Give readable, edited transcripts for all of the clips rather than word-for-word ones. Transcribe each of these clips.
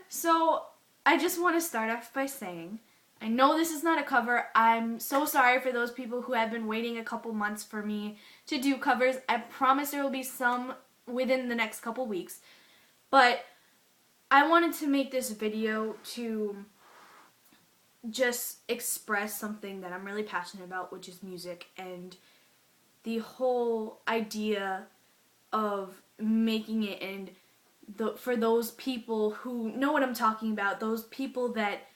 So I just want to start off by saying, I know this is not a cover. I'm so sorry for those people who have been waiting a couple months for me to do covers. I promise there will be some within the next couple weeks. But I wanted to make this video to just express something that I'm really passionate about, which is music, and the whole idea of making it, and for those people who know what I'm talking about, those people that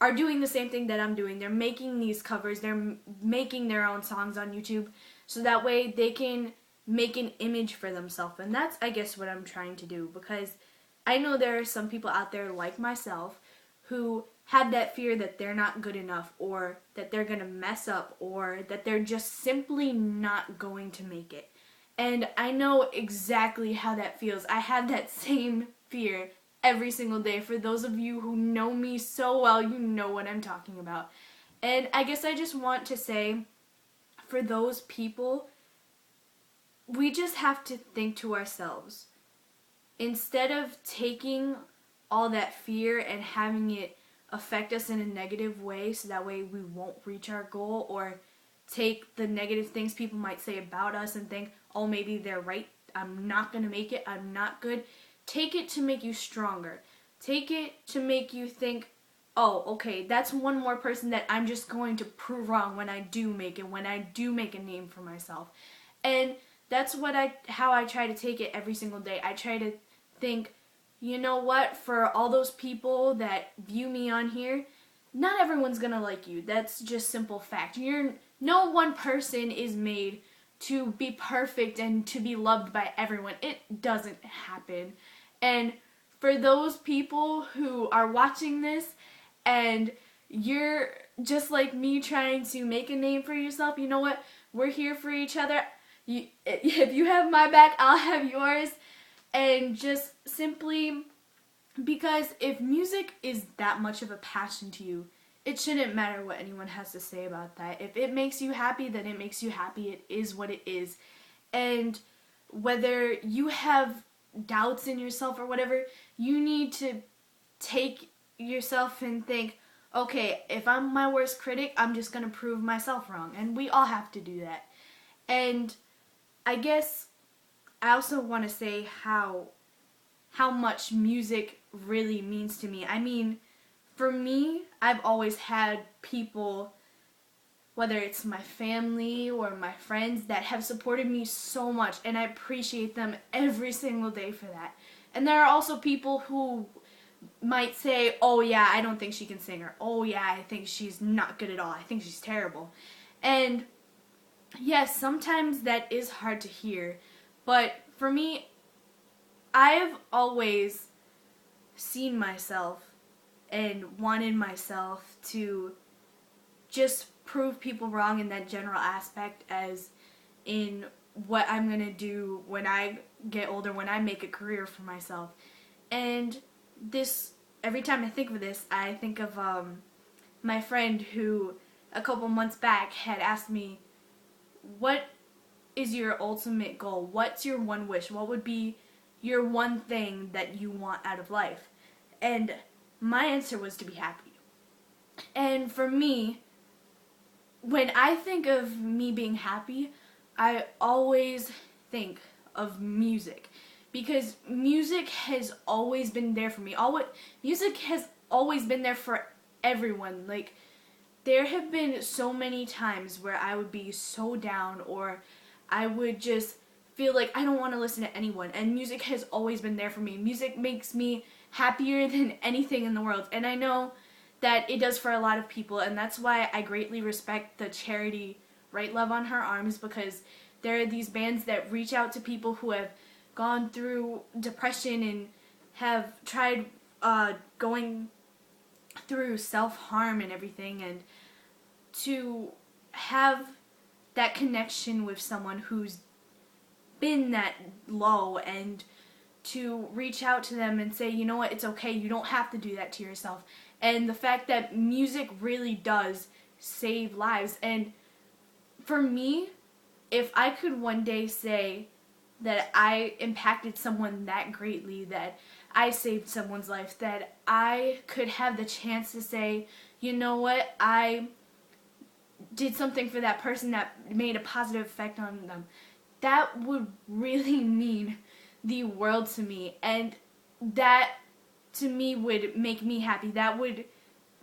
are doing the same thing that I'm doing. They're making these covers, they're making their own songs on YouTube, so that way they can make an image for themselves. And that's, I guess, what I'm trying to do, because I know there are some people out there like myself who had that fear that they're not good enough, or that they're going to mess up, or that they're just simply not going to make it. And I know exactly how that feels. I had that same fear every single day. For those of you who know me so well, you know what I'm talking about. And I guess I just want to say, for those people, we just have to think to ourselves, instead of taking all that fear and having it affect us in a negative way, so that way we won't reach our goal, or take the negative things people might say about us and think, oh, maybe they're right, I'm not going to make it, I'm not good. Take it to make you stronger. Take it to make you think, oh, okay, that's one more person that I'm just going to prove wrong when I do make it, when I do make a name for myself. And that's how I try to take it every single day. I try to think, you know what, for all those people that view me on here, not everyone's gonna like you. That's just simple fact. No one person is made to be perfect and to be loved by everyone. It doesn't happen. And for those people who are watching this and you're just like me trying to make a name for yourself, you know what? We're here for each other. If you have my back, I'll have yours. And just simply, because if music is that much of a passion to you, it shouldn't matter what anyone has to say about that. If it makes you happy, then it makes you happy. It is what it is. And whether you have doubts in yourself or whatever, you need to take yourself and think, okay, if I'm my worst critic, I'm just going to prove myself wrong. And we all have to do that. And I guess I also want to say how much music really means to me. I mean, for me, I've always had people, whether it's my family or my friends, that have supported me so much, and I appreciate them every single day for that. And there are also people who might say, oh yeah, I don't think she can sing, or oh yeah, I think she's not good at all, I think she's terrible. And yes, sometimes that is hard to hear, but for me, I've always seen myself and wanted myself to just prove people wrong in that general aspect, as in what I'm going to do when I get older, when I make a career for myself. And this, every time I think of this, I think of my friend who a couple months back had asked me, what is your ultimate goal? What's your one wish? What would be your one thing that you want out of life? And my answer was to be happy. And for me, when I think of me being happy, I always think of music, because music has always been there for me. Music has always been there for everyone. Like, there have been so many times where I would be so down, or I would just feel like I don't want to listen to anyone, and music has always been there for me. Music makes me happier than anything in the world, and I know that it does for a lot of people, and that's why I greatly respect the charity Write Love on Her Arms, because there are these bands that reach out to people who have gone through depression and have tried going through self-harm and everything, and to have that connection with someone who's been that low, and to reach out to them and say, you know what, it's okay, you don't have to do that to yourself. And the fact that music really does save lives. And for me, if I could one day say that I impacted someone that greatly, that I saved someone's life, that I could have the chance to say, you know what, I did something for that person that made a positive effect on them. That would really mean the world to me, and that to me would make me happy. That would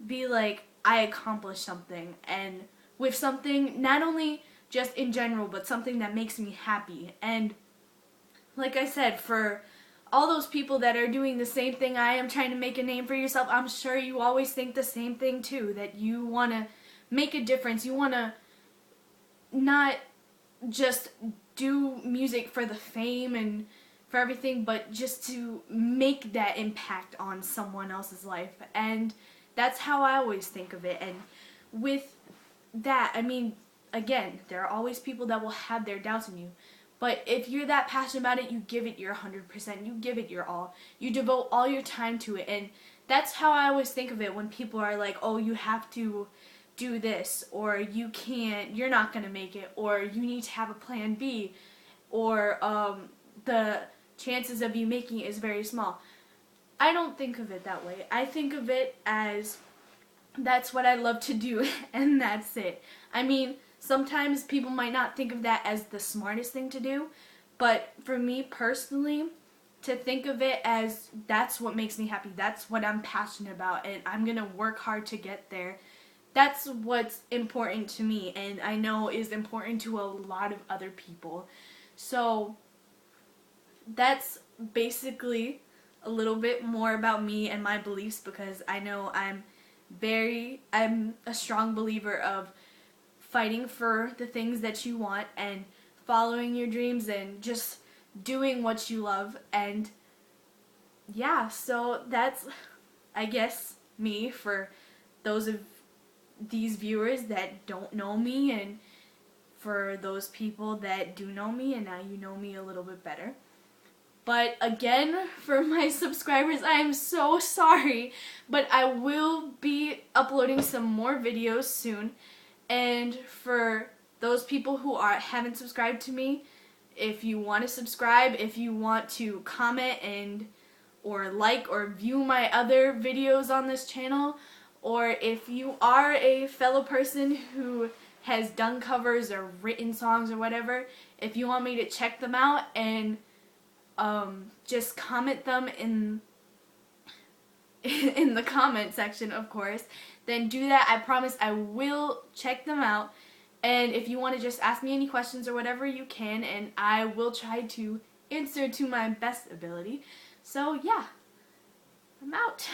be like I accomplished something, and with something not only just in general, but something that makes me happy. And like I said, for all those people that are doing the same thing I am, trying to make a name for yourself, I'm sure you always think the same thing too, that you want to make a difference. You want to not just do music for the fame and for everything, but just to make that impact on someone else's life. And that's how I always think of it. And with that, I mean, again, there are always people that will have their doubts in you. But if you're that passionate about it, you give it your 100%. You give it your all. You devote all your time to it. And that's how I always think of it when people are like, oh, you have to do this, or you can't, you're not going to make it, or you need to have a plan B, or the chances of you making it is very small. I don't think of it that way. I think of it as that's what I love to do, and that's it. I mean, sometimes people might not think of that as the smartest thing to do, but for me personally, to think of it as that's what makes me happy, that's what I'm passionate about, and I'm going to work hard to get there, that's what's important to me, and I know is important to a lot of other people. So that's basically a little bit more about me and my beliefs, because I know I'm a strong believer of fighting for the things that you want and following your dreams and just doing what you love. And yeah, so that's, I guess, me for those of these viewers that don't know me, and for those people that do know me and now you know me a little bit better. But again, for my subscribers, I am so sorry, but I will be uploading some more videos soon. And for those people who haven't subscribed to me, if you want to subscribe, if you want to comment and or like or view my other videos on this channel, or if you are a fellow person who has done covers or written songs or whatever, if you want me to check them out and just comment them in the comment section, of course, then do that. I promise I will check them out. And if you want to just ask me any questions or whatever, you can, and I will try to answer to my best ability. So yeah, I'm out.